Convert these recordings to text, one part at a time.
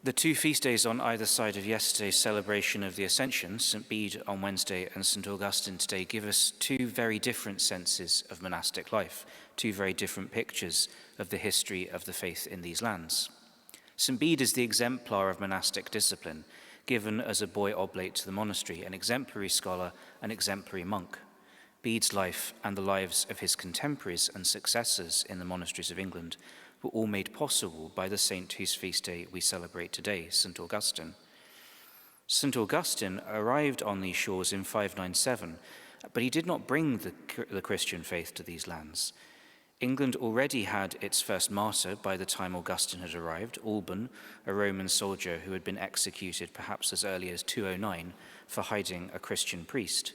The two feast days on either side of yesterday's celebration of the Ascension, St. Bede on Wednesday and St. Augustine today, give us two very different senses of monastic life, two very different pictures of the history of the faith in these lands. St. Bede is the exemplar of monastic discipline, given as a boy oblate to the monastery, an exemplary scholar, an exemplary monk. Bede's life and the lives of his contemporaries and successors in the monasteries of England were all made possible by the saint whose feast day we celebrate today, St. Augustine. St. Augustine arrived on these shores in 597, but he did not bring the Christian faith to these lands. England already had its first martyr by the time Augustine had arrived, Alban, a Roman soldier who had been executed perhaps as early as 209 for hiding a Christian priest.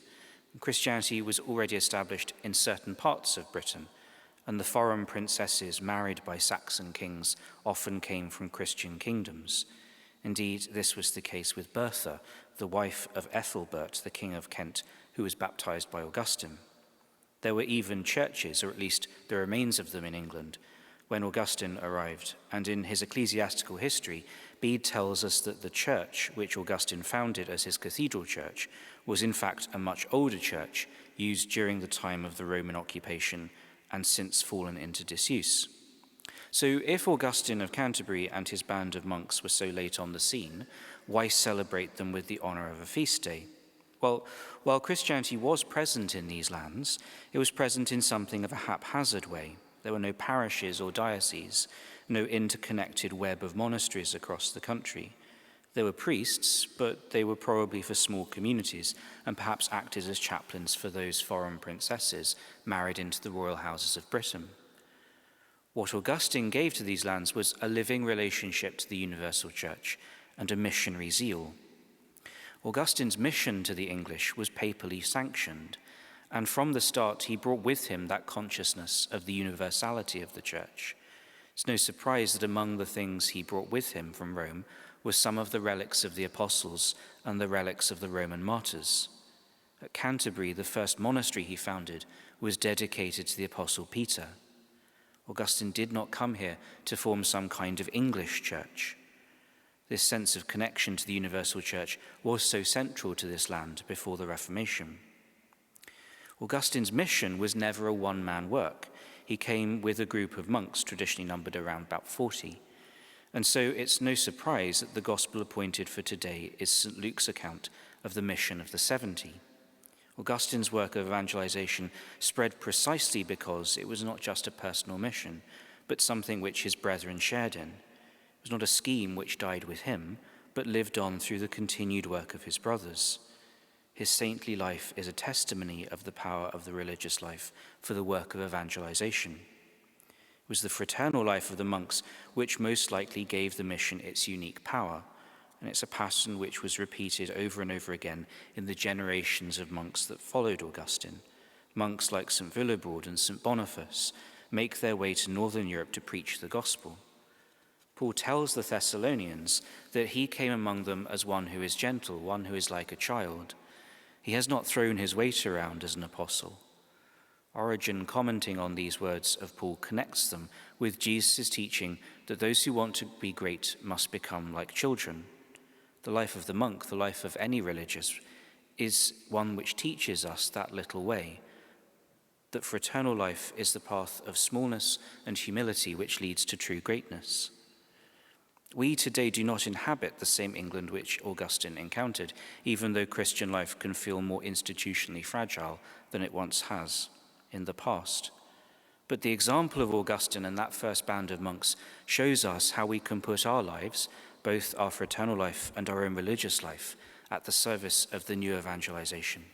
Christianity was already established in certain parts of Britain, and the foreign princesses married by Saxon kings often came from Christian kingdoms. Indeed, this was the case with Bertha, the wife of Ethelbert, the king of Kent, who was baptized by Augustine. There were even churches, or at least the remains of them in England, when Augustine arrived, and in his ecclesiastical history, Bede tells us that the church, which Augustine founded as his cathedral church, was in fact a much older church used during the time of the Roman occupation and since fallen into disuse. So if Augustine of Canterbury and his band of monks were so late on the scene, why celebrate them with the honor of a feast day? Well, while Christianity was present in these lands, it was present in something of a haphazard way. There were no parishes or dioceses, no interconnected web of monasteries across the country. There were priests, but they were probably for small communities and perhaps acted as chaplains for those foreign princesses married into the royal houses of Britain. What Augustine gave to these lands was a living relationship to the universal church and a missionary zeal. Augustine's mission to the English was papally sanctioned, and from the start he brought with him that consciousness of the universality of the church. It's no surprise that among the things he brought with him from Rome were some of the relics of the apostles and the relics of the Roman martyrs. At Canterbury, the first monastery he founded was dedicated to the apostle Peter. Augustine did not come here to form some kind of English church. This sense of connection to the universal church was so central to this land before the Reformation. Augustine's mission was never a one-man work. He came with a group of monks, traditionally numbered around about 40. And so it's no surprise that the gospel appointed for today is St. Luke's account of the mission of the 70. Augustine's work of evangelization spread precisely because it was not just a personal mission, but something which his brethren shared in. It was not a scheme which died with him, but lived on through the continued work of his brothers. His saintly life is a testimony of the power of the religious life for the work of evangelization. It was the fraternal life of the monks which most likely gave the mission its unique power, and it's a pattern which was repeated over and over again in the generations of monks that followed Augustine. Monks like St. Willibrord and St. Boniface make their way to northern Europe to preach the gospel. Paul tells the Thessalonians that he came among them as one who is gentle, one who is like a child. He has not thrown his weight around as an apostle. Origen, commenting on these words of Paul, connects them with Jesus' teaching that those who want to be great must become like children. The life of the monk, the life of any religious, is one which teaches us that little way, that fraternal life is the path of smallness and humility which leads to true greatness. We today do not inhabit the same England which Augustine encountered, even though Christian life can feel more institutionally fragile than it once has in the past. But the example of Augustine and that first band of monks shows us how we can put our lives, both our fraternal life and our own religious life, at the service of the new evangelization.